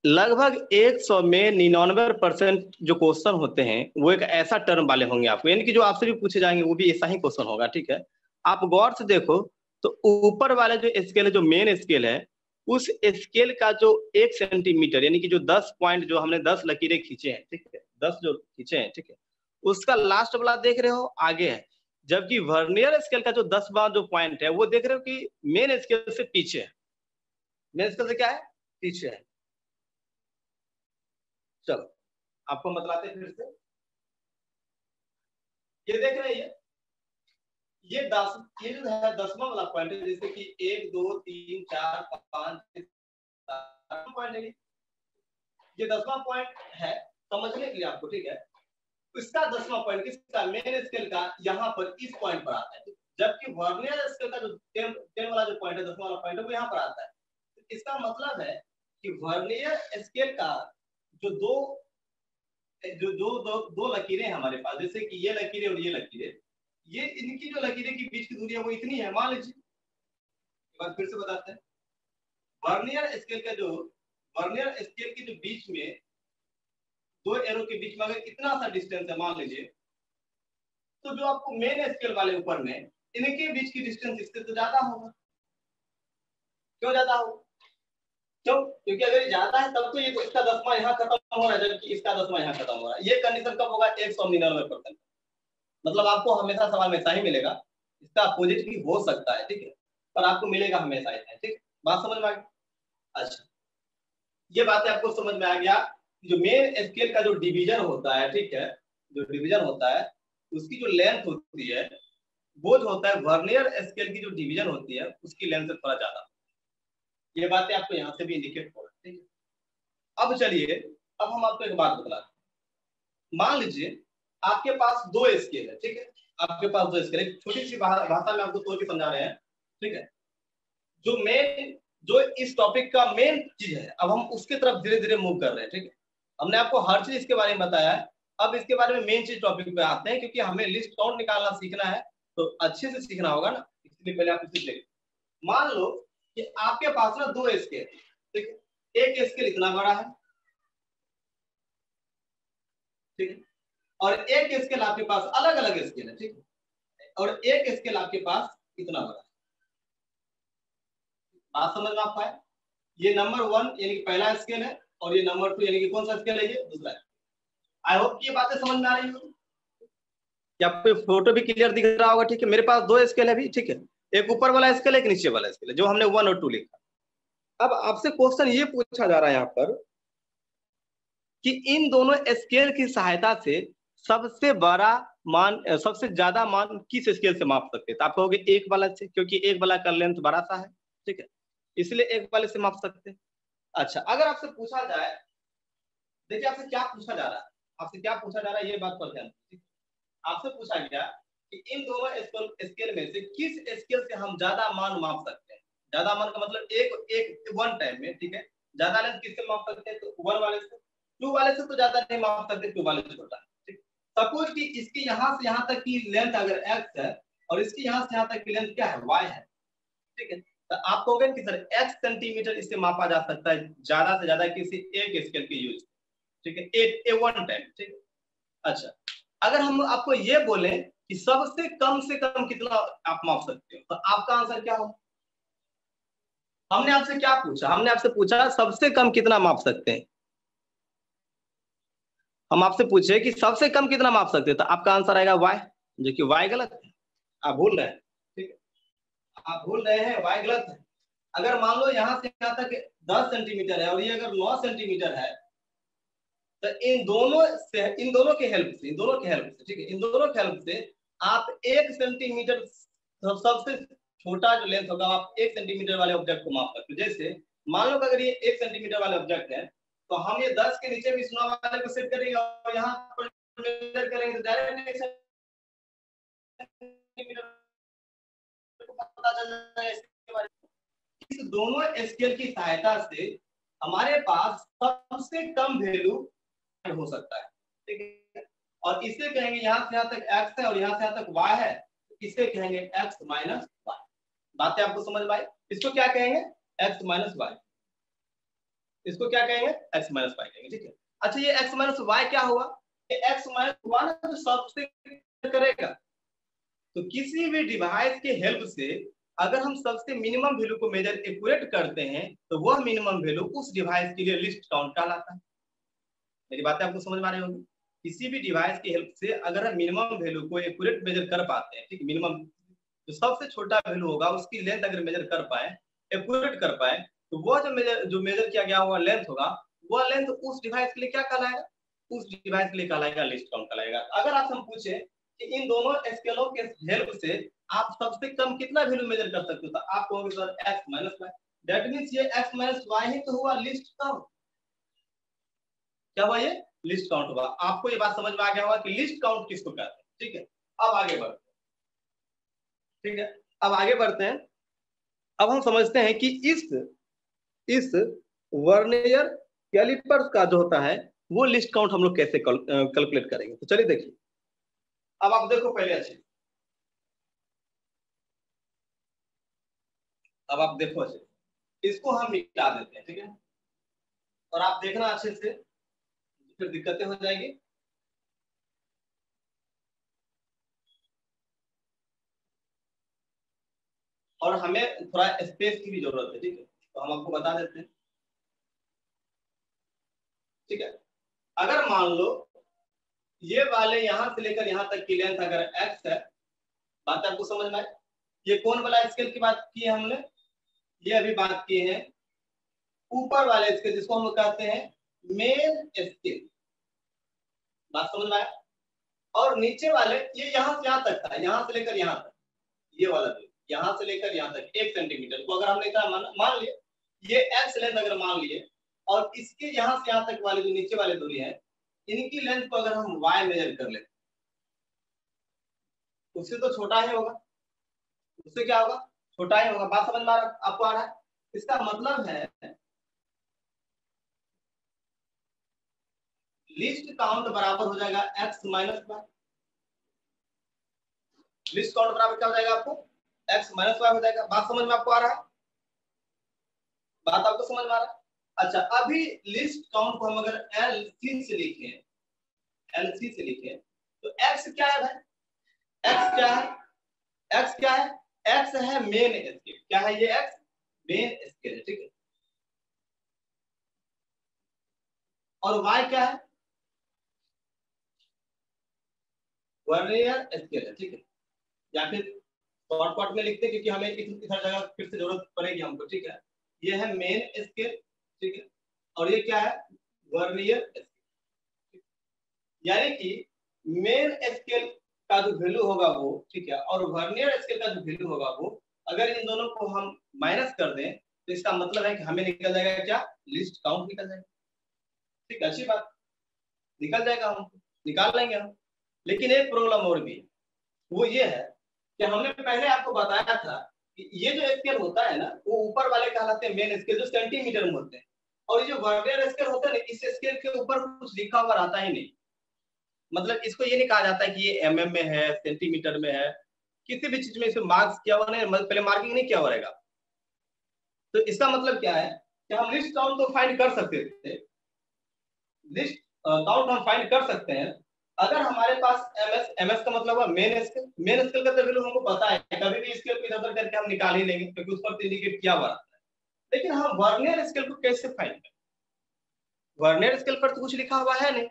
लगभग 100 में 99% जो क्वेश्चन होते हैं वो एक ऐसा टर्म वाले होंगे आपको, यानी कि जो आपसे भी पूछे जाएंगे वो भी ऐसा ही क्वेश्चन होगा, ठीक है। आप गौर से देखो तो ऊपर वाला जो स्केल है, जो मेन स्केल है, उस स्केल का जो 1 सेंटीमीटर यानी कि जो 10 पॉइंट जो हमने 10 लकीरें खींचे हैं, ठीक है, 10 जो खींचे हैं, ठीक है, उसका लास्ट वाला देख रहे हो आगे है, जबकि वर्नियर स्केल का जो 10वां जो पॉइंट है वो देख रहे हो कि मेन स्केल से पीछे है। मेन स्केल से क्या है, पीछे है। चलो आपको बतलाते हैं फिर से। ये देख रहे हैं, ये जो है 10वां वाला पॉइंट है, जैसे कि 1 2 3 4 5 पॉइंट है, ये 10वां पॉइंट है समझने के लिए आपको, ठीक है। इसका 10वां पॉइंट किसका, मेन स्केल का यहाँ पर इस पॉइंट पर आता है, जबकि वर्नियर स्केल का जो 10 वाला जो पॉइंट है, 10वां वाला पॉइंट है, वो यहाँ पर आता है। तो इसका मतलब है कि वर्नियर स्केल का जो दो लकीरें हैं हमारे पास, जैसे कि ये लकीरें और ये लकीरें, ये इनकी जो लकीरें की बीच की दूरी है वो इतनी है, मान लीजिए। एक बार फिर से बताते हैं, वर्नियर स्केल के जो बीच में दो एरो के बीच में अगर इतना सा डिस्टेंस है मान लीजिए, तो जो आपको मेन स्केल वाले ऊपर में इनके बीच की डिस्टेंस इससे तो ज्यादा होगा। क्यों ज्यादा होगा? क्यों? क्योंकि अगर ये ज्यादा है तब तो ये इसका 10वां यहाँ खत्म हो रहा है, जबकि इसका 10वां यहाँ खत्म हो रहा है। ये कंडीशन कब होगा, 199%। मतलब आपको हमेशा सवाल में ऐसा ही मिलेगा, इसका अपोजिट भी हो सकता है, ठीक है, पर आपको मिलेगा हमेशा ऐसा, ठीक। बात समझ में आ गई? अच्छा, ये बातें आपको समझ में आ गया। जो मेन स्केल का जो डिवीजन होता है, ठीक है, जो डिवीजन होता है उसकी जो लेंथ होती है वो जो होता है वर्नियर स्केल की जो डिवीजन होती है उसकी लेंथ से थोड़ा ज्यादा। ये बातें आपको यहाँ से भी इंडिकेट हो रही है, ठीक है। अब चलिए, अब हम आपको एक बात बता, मान लीजिए आपके पास दो स्केल है, ठीक है, आपके पास दो स्केल है, छोटी सी भाषा में आपको तोड़ के समझा रहे हैं, ठीक है। जो इस टॉपिक का मेन चीज है, अब हम उसकी तरफ धीरे धीरे मूव कर रहे हैं, ठीक है। हमने आपको हर चीज इसके बारे में बताया है, अब इसके बारे में मेन चीज टॉपिक पे आते हैं, क्योंकि हमें लिस्ट काउंट निकालना सीखना है, तो अच्छे से सीखना होगा ना, इसलिए पहले आप इसे देखिए। मान लो कि आपके पास ना दो स्केल, ठीक है, एक स्केल इतना बड़ा है, ठीक है, और एक स्केल आपके पास अलग अलग स्केल है, ठीक है, और एक स्केल आपके पास इतना बड़ा है। बात समझ में आप पाए? ये नंबर 1 यानी कि पहला स्केल है, और ये नंबर 2 यानी कि कौन सा स्केल है, ये दूसरा। आई होप कि ये बातें समझ में आ रही हो, क्या आपको फोटो भी क्लियर दिख रहा होगा, ठीक है। मेरे पास दो स्केल है भी, ठीक है, एक ऊपर वाला स्केल एक नीचे वाला स्केल है, जो हमने 1 और 2 लिखा। अब आपसे क्वेश्चन ये पूछा जा रहा है यहाँ पर कि इन दोनों स्केल की सहायता से सबसे बड़ा मान, सबसे ज्यादा मान किस स्केल से माप सकते हैं? तो आप कहोगे एक वाला से, क्योंकि एक वाला का लेंथ बड़ा सा है, ठीक है, इसलिए एक वाले से माप सकते हैं। अच्छा, अगर आपसे पूछा जाए, देखिए आपसे क्या पूछा जा रहा है, आपसे क्या पूछा जा रहा है, ये बात पर ध्यान दीजिए। आपसे पूछा गया कि इन दोनों स्केल में से किस स्केल से हम ज्यादा मान माप सकते हैं। ज्यादा मान का मतलब एक वन टाइम में, ठीक है। ज्यादा लेंथ किससे माप सकते हैं, तो 1 वाले से। 2 वाले से तो ज्यादा नहीं माप सकते, 2 वाले से छोटा, ठीक। सपोज कि इसकी यहाँ से यहाँ तक की लेंथ अगर x है और इसकी यहाँ से यहाँ तक की लेंथ क्या है, y है, ठीक है। तो आप कहोगे कि सर x सेंटीमीटर इससे मापा जा सकता है ज्यादा से ज्यादा किसी एक स्केल के यूज, ठीक है, ए वन टाइम, ठीक। अच्छा, अगर हम आपको ये बोले कि सबसे कम से कम कितना आप माप सकते हो, तो आपका आंसर क्या होगा? हमने आपसे क्या पूछा, हमने आपसे पूछा सबसे कम कितना माप सकते हैं। हम आपसे पूछे कि सबसे कम कितना माप सकते हैं, तो आपका आंसर आएगा y, जो कि y गलत है, आप भूल रहे हैं, ठीक है, आप भूल रहे हैं, y गलत है। अगर मान लो यहाँ से यहाँ तक 10 सेंटीमीटर है और ये अगर 9 सेंटीमीटर है, तो इन दोनों के हेल्प से, ठीक है, इन दोनों के हेल्प से आप 1 सेंटीमीटर सबसे छोटा जो लेंथ होगा, आप 1 सेंटीमीटर वाले ऑब्जेक्ट को माप सकते हो। जैसे मान लो अगर ये 1 सेंटीमीटर वाले ऑब्जेक्ट है, तो हम ये 10 के नीचे भी 9 वाले को सेट करेंगे और यहाँ पर मेजर करेंगे तो डायरेक्ट सेंटीमीटर को पता चल जाएगा इसके बारे में। इस दोनों स्केल की सहायता से हमारे पास सबसे कम वैल्यू हो सकता है, ठीक है, और इसे कहेंगे यहाँ से यहाँ तक x है और यहाँ से यहाँ तक y है, इसे कहेंगे x माइनस y। बातें आपको समझ में आई? इसको क्या कहेंगे, x माइनस y, इसको क्या कहेंगे, x माइनस y कहेंगे, ठीक है। अच्छा, ये x माइनस y क्या हुआ, ये x माइनस y ना जो सबसे करेगा, तो किसी भी डिवाइस के हेल्प से अगर हम सबसे मिनिमम वैल्यू को मेजर एक्यूरेट करते हैं, तो वह मिनिमम वैल्यू उस डिवाइस के लिए लिस्ट काउंट कहलाता है। मेरी बातें आपको समझ में आ रही होगी? किसी भी डिवाइस की हेल्प से अगर हम मिनिमम वैल्यू को एक्यूरेट मेजर कर पाते हैं, ठीक, मिनिमम जो सबसे छोटा वैल्यू होगा उसकी लेंथ अगर मेजर कर पाए, एक्यूरेट कर पाए, तो वो जो मेजर किया गया हुआ लेंथ होगा, वो लेंथ उस डिवाइस के लिए क्या कहलाएगा, उस डिवाइस के लिए कहलाएगा लीस्ट काउंट कहलाएगा। अगर आप हम पूछे कि इन दोनों स्केलों के हेल्प से आप सबसे कम कितना वैल्यू मेजर कर सकते हो, तो आप कहोगे sir x minus y. That means ये x माइनस वाई ही तो हुआ लिस्ट काउंट। क्या हुआ, ये लिस्ट काउंट हुआ। आपको ये बात समझ में आ गया होगा कि लिस्ट काउंट किसको कहते हैं। ठीक है, अब आगे बढ़ते हैं। ठीक है, अब आगे बढ़ते हैं। अब हम समझते हैं कि इस वर्नियर कैलिपर्स का जो होता है वो लिस्ट काउंट हम लोग कैसे कैलकुलेट करेंगे। तो चलिए देखिए, अब आप देखो पहले अच्छे, अब आप देखो अच्छे, इसको हम मिटा देते हैं। ठीक है, और आप देखना अच्छे से, फिर दिक्कतें हो जाएगी। और हमें थोड़ा स्पेस की भी जरूरत है। ठीक है, तो हम आपको बता देते हैं। ठीक है, अगर मान लो ये वाले यहां से लेकर यहां तक की लेंथ अगर x है, बात आपको समझ में आए। ये कौन वाला स्केल की बात की है हमने, ये अभी बात की है ऊपर वाले स्केल जिसको हम कहते हैं मेन स्केल, बात समझ में आया। और नीचे वाले ये यहां से यहां तक था, यहां से लेकर यहां तक, ये वाला भी यहां से लेकर यहां तक 1 सेंटीमीटर को अगर हमने मान लिया, ये x लेंथ अगर मान लिए, और इसके यहां से यहां तक वाले जो नीचे वाले दूरी है, इनकी लेंथ को अगर हम y मेजर कर लेते, उससे तो छोटा ही होगा, उससे क्या होगा, छोटा ही होगा। बात समझ में आपको आ रहा है। इसका मतलब है लिस्ट काउंट बराबर हो जाएगा x minus y. Least count बराबर क्या हो जाएगा आपको, x माइनस वाई हो जाएगा। बात समझ में आपको आ रहा है, बात आपको समझ में आ रहा है। अच्छा, अभी लिस्ट काउंट को हम अगर LC से लिखें, LC से लिखें, तो x क्या है भाई, x क्या है, x क्या है, x है मेन स्केल। क्या है ये, x मेन स्केल है। ठीक है, और y क्या है, वर्नियर स्केल है। ठीक है, या फिर शॉर्टकट में लिखते हैं क्योंकि हमें इधर जगह फिर से जरूरत पड़ेगी हमको। ठीक है, ये है मेन स्केल। ठीक है, और ये क्या है, वर्नियर स्केल। यानी कि मेन स्केल का जो वैल्यू होगा वो, ठीक है, और वर्नियर स्केल का जो वैल्यू होगा वो, अगर इन दोनों को हम माइनस कर दें तो इसका मतलब है कि हमें निकल जाएगा क्या, लिस्ट काउंट निकल जाएगा। ठीक है, अच्छी बात, निकल जाएगा, हम निकाल लेंगे हम। लेकिन एक प्रॉब्लम और भी है, वो ये है कि हमने पहले आपको बताया था कि ये जो स्केल होता है ना, वो ऊपर वाले कहलाते हैं मेन स्केल, जो सेंटीमीटर में होते हैं। और ये जो वर्नियर स्केल होता है ना, इस स्केल के ऊपर कुछ लिखा हुआ रहता ही नहीं। मतलब इसको ये नहीं कहा जाता है कि ये mm में है, सेंटीमीटर में है, किसी भी चीज में इसे मार्क्स किया हुआ नहीं, मतलब पहले मार्किंग नहीं किया हुआ रहेगा। तो इसका मतलब क्या है कि हम लिस्ट काउंट तो फाइंड कर सकते थे, लिस्ट काउंट हम फाइंड कर सकते हैं अगर हमारे पास एमएस का मतलब है मेन स्केल। मेन स्केल का तो वैल्यू हमको पता है, कभी भी स्केल को इधर-उधर करके हम निकाल ही लेंगे क्योंकि उस पर तो इंडिकेट किया हुआ रहता है। लेकिन हम वर्नियर स्केल को कैसे फाइंड करें, वर्नियर स्केल पर तो कुछ लिखा हुआ है नहीं।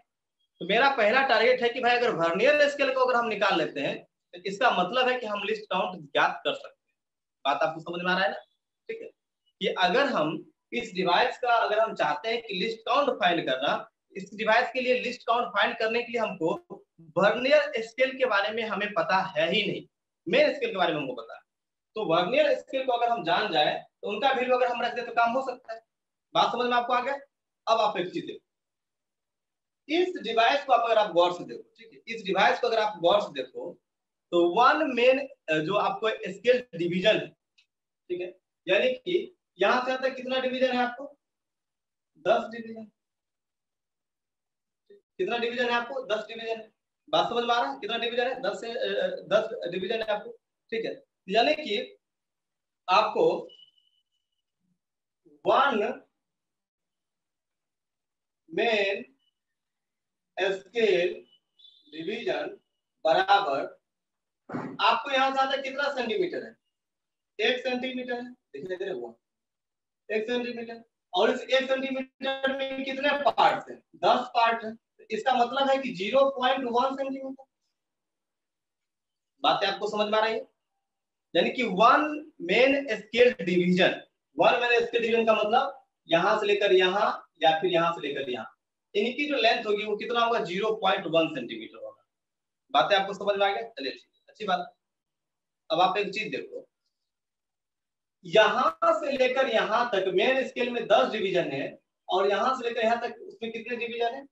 तो मेरा पहला टारगेट है कि भाई अगर वर्नियर स्केल को अगर हम निकाल लेते हैं तो इसका मतलब है कि हम लिस्ट काउंट ज्ञात कर सकते हैं। बात आपको समझ में आ रहा है ना। ठीक है, कि अगर हम इस डिवाइस का अगर हम चाहते हैं कि लिस्ट काउंट फाइंड करना, इस डिवाइस के लिए लिस्ट काउंट फाइंड करने के लिए हमको वर्नियर स्केल के बारे में हमें पता है ही नहीं, मेन स्केल के बारे में हमको पता है। तो वर्नियर स्केल को अगर हम जान जाए तो उनका वैल्यू अगर हम रख दे तो काम हो सकता है। बात समझ में आपको आ गया। अब आप एक चीज देखो, इस डिवाइस को अगर आप गौर से देखो, ठीक है, इस डिवाइस को अगर आप गौर से देखो तो वन मेन जो आपको स्केल डिवीजन है, ठीक है, यानी कि यहां से तक कितना डिवीजन है आपको, 10 डिवीजन। कितना डिवीजन है आपको, 10 डिवीजन है। बात समझ में आ रहा है, कितना डिवीजन है, 10 से 10 डिवीजन है आपको। ठीक है, यानी कि आपको वन मेन स्केल डिवीजन बराबर आपको यहां से आता कितना सेंटीमीटर है, 1 सेंटीमीटर है। देखिए हुआ 1 सेंटीमीटर, और इस 1 सेंटीमीटर में कितने पार्ट है, 10 पार्ट है। इसका मतलब है कि 0.1 सेंटीमीटर। बातें आपको समझ में आ रही है। यानी कि one main scale division 1 minus scale division का मतलब यहां से लेकर यहां या फिर यहां से लेकर यहां, इनकी जो लेंथ होगी वो कितना होगा 0.1 सेंटीमीटर होगा। बातें आपको समझ में आ गया? चलिए ठीक है, अच्छी बात। अब आप एक चीज देखो, यहां से लेकर यहां तक मेन स्केल में 10 डिवीजन है और यहां से लेकर यहां तक उसमें कितने डिवीजन है?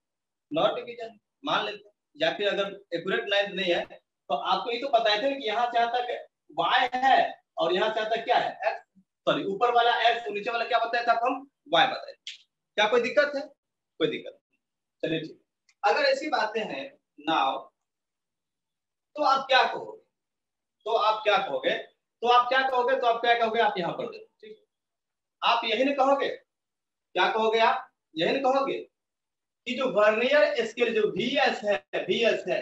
9 डिवीजन मान लेते हैं। या फिर अगर एक्यूरेट नहीं है तो आपको ये तो पता है कि यहाँ से यहाँ तक y है और यहाँ से यहाँ तक क्या है x, सॉरी ऊपर वाला x और नीचे वाला क्या बताया था हम y बताए। क्या कोई दिक्कत है? कोई दिक्कत नहीं। चलिए ठीक, अगर ऐसी बातें हैं नाउ तो आप क्या कहोगे? तो आप क्या कहोगे? आप यहाँ पर देखो, ठीक है, आप यही नहीं कहोगे? क्या कहोगे आप? यही नहीं कहोगे कि जो वर्नियर स्केल जो VS है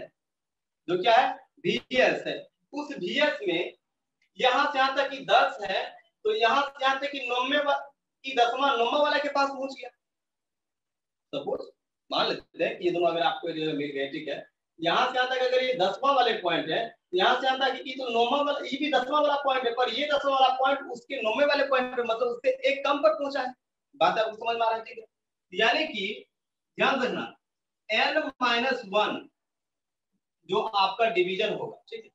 जो क्या है VS है, उस VS में यहां से यहां तक कि 10 है तो यहां से यहां तक कि 9 वाला के पास पहुंच गया। सपोज मान लेते हैं कि ये दोनों अगर आपको मिल गए, ठीक है, यहां से यहां तक अगर ये 10वां वाले पॉइंट है, यहां से यहां तक कि तो 9वां वाला, ये भी 10वां वाला पॉइंट है, पर ये 10वां वाला पॉइंट उसके 9वें वाले पॉइंट पे मतलब उससे एक कम पर पहुंचा है। बात आपको समझ में आ रहा है? ठीक है, यानी कि ध्यान रखना n-1 जो आपका डिवीजन होगा, ठीक है,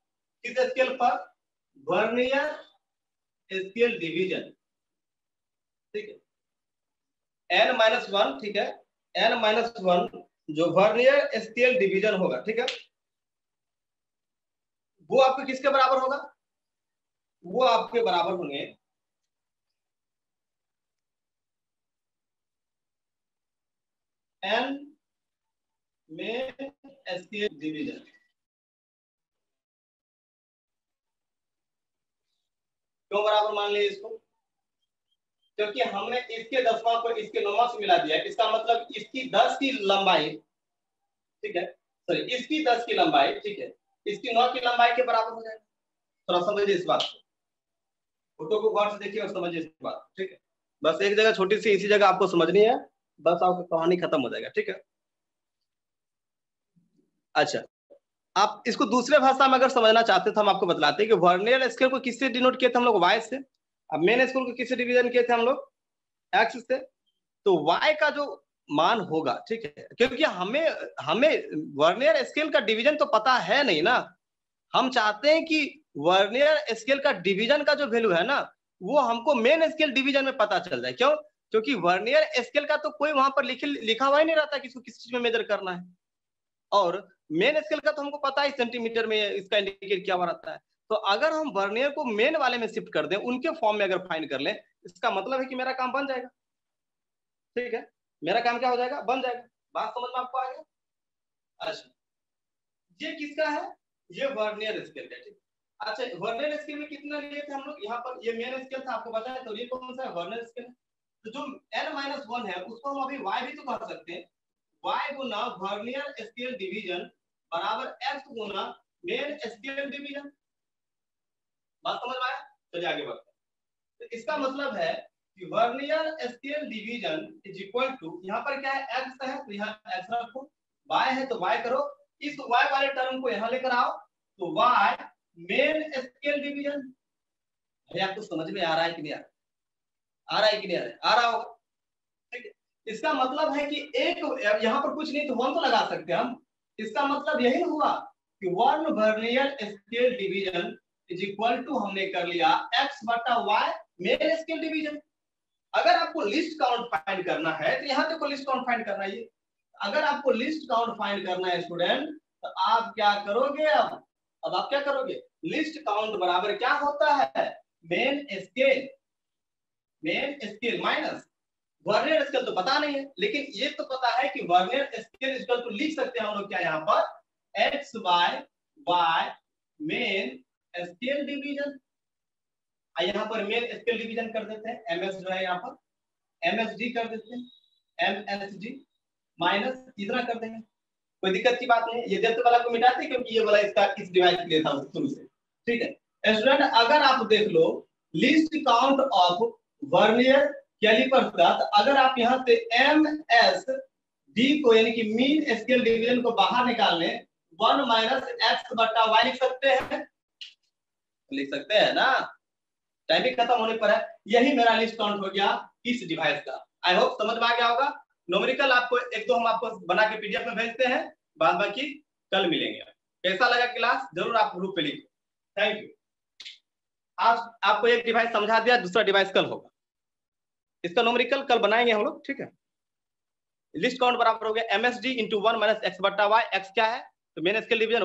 किस स्केल पर? वर्नियर स्केल डिवीजन, ठीक है, n-1, ठीक है, n-1 जो वर्नियर स्केल डिवीजन होगा, ठीक है, वो आपके किसके बराबर होगा? वो आपके बराबर होंगे n में स्केल डिवीजन। क्यों बराबर मान लिया इसको? क्योंकि हमने इसके 10वां को इसके 9वां से मिला दिया है, इसका मतलब इसकी 10 की लंबाई, ठीक है, सॉरी इसकी 10 की लंबाई, ठीक है, इसकी 9 की लंबाई के बराबर हो जाएगा। थोड़ा समझिए इस बात को, फोटो को गौर से देखिए और समझिए इस बात, ठीक है, बस एक जगह छोटी सी इसी जगह आपको समझनी है, बस आपकी कहानी खत्म हो जाएगा, ठीक है। अच्छा, आप इसको दूसरे भाषा में अगर समझना चाहते तो हम आपको बतलाते हैं कि वर्नियर स्केल को किससे डिनोट किए थे हम लोग? y से। अब मेन स्केल को किससे डिवीजन किए थे हम लोग? x से। तो y का जो मान होगा, ठीक है, क्योंकि हमें हमें वर्नियर स्केल का डिवीजन तो पता है नहीं ना, हम चाहते हैं कि वर्नियर स्केल का डिवीजन का जो वैल्यू है ना वो हमको मेन स्केल डिवीजन में पता चल जाए। क्यों? क्योंकि वर्नियर स्केल का तो कोई वहां पर लिखा हुआ ही नहीं रहता कि इसको किस चीज में मेजर करना है, और मेन स्केल का तो हमको पता है सेंटीमीटर में इसका इंडिकेट क्या हुआ रहता है। तो अगर हम वर्नियर को मेन वाले में शिफ्ट कर दें, उनके फॉर्म में अगर फाइंड कर लें, इसका मतलब है कि मेरा काम बन जाएगा, ठीक है, मेरा काम क्या हो जाएगा? बन जाएगा। बात समझ में आपको आ गया? अच्छा, ये किसका है? ये वर्नियर स्केल का, ठीक। अच्छा, वर्नियर स्केल में कितना लिए थे हम लोग? यहाँ पर ये मेन स्केल था आपको बताया, तो ये कौन सा है? Vernier scale. तो जो n-1 है उसको हम अभी y भी तो कह सकते हैं, y गुना वर्नियर स्केल डिवीजन बराबर x गुना मेन स्केल डिवीजन। बात समझ में आया? चलिए आगे बढ़ते हैं। तो इसका मतलब है कि vernier scale division is equal to, यहाँ पर क्या है? x है तो यहाँ x रखो, y है तो y करो, इस y वाले टर्म को यहाँ लेकर आओ तो y मेन स्केल डिवीजन। भैया आपको समझ में आ रहा है कि नहीं आ रहा? आ रहा है कि नहीं आ रहा? आ रहा होगा, ठीक है। इसका मतलब है कि एक यहाँ पर कुछ नहीं तो 1 तो लगा सकते हैं हम। इसका मतलब यही हुआ कि 1 vernier scale division is equal to हमने कर लिया x बटा y मेन स्केल डिवीजन। अगर आपको लिस्ट काउंट फाइंड करना है तो यहाँ देखो लिस्ट काउंट फाइंड करना है। अगर आपको लिस्ट काउंट फाइंड करना है स्टूडेंट तो आप क्या करोगे? अब आप क्या करोगे? लिस्ट काउंट बराबर क्या होता है? Main scale minus vernier scale. तो पता नहीं है, लेकिन ये तो पता है कि वर्नियर स्केल इक्वल टू लिख सकते हैं हम लोग क्या यहाँ पर? x by y main scale division. यहाँ पर मेन स्केल डिवीजन कर देते हैं, ms जो है यहाँ पर msd कर देते हैं, msd माइनस इतना कर देंगे, कोई दिक्कत की बात नहीं है। ये डेप्थ वाला को मिटाते क्योंकि ये वाला इसका इस डिवाइस के लिए था शुरू से, ठीक है। स्टूडेंट अगर आप देख लो least count of vernier callipers का, तो अगर आप यहाँ से MSD को यानी कि मीन स्केल डिवीजन को बाहर निकाल लें, 1 माइनस x बटा y लिख सकते हैं, लिख सकते हैं ना? टाइमिंग खत्म होने पर है। यही मेरा लिस्ट काउंट हो गया इस डिवाइस का। आई होप समझ में आ गया होगा। न्यूमेरिकल आपको एक दो हम आपको बना के पीडीएफ में भेजते हैं, बाद बाकी कल मिलेंगे। कैसा लगा क्लास जरूर आप ग्रुप पे लिखो। Thank you. आज आपको एक डिवाइस समझा दिया, दूसरा डिवाइस कल होगा। इसका न्यूमेरिकल कल बनाएंगे हम लोग, ठीक है। लिस्ट काउंट बराबर हो गया MSD × 1 - x/y। x क्या है? तो मेन स्केल डिवीजन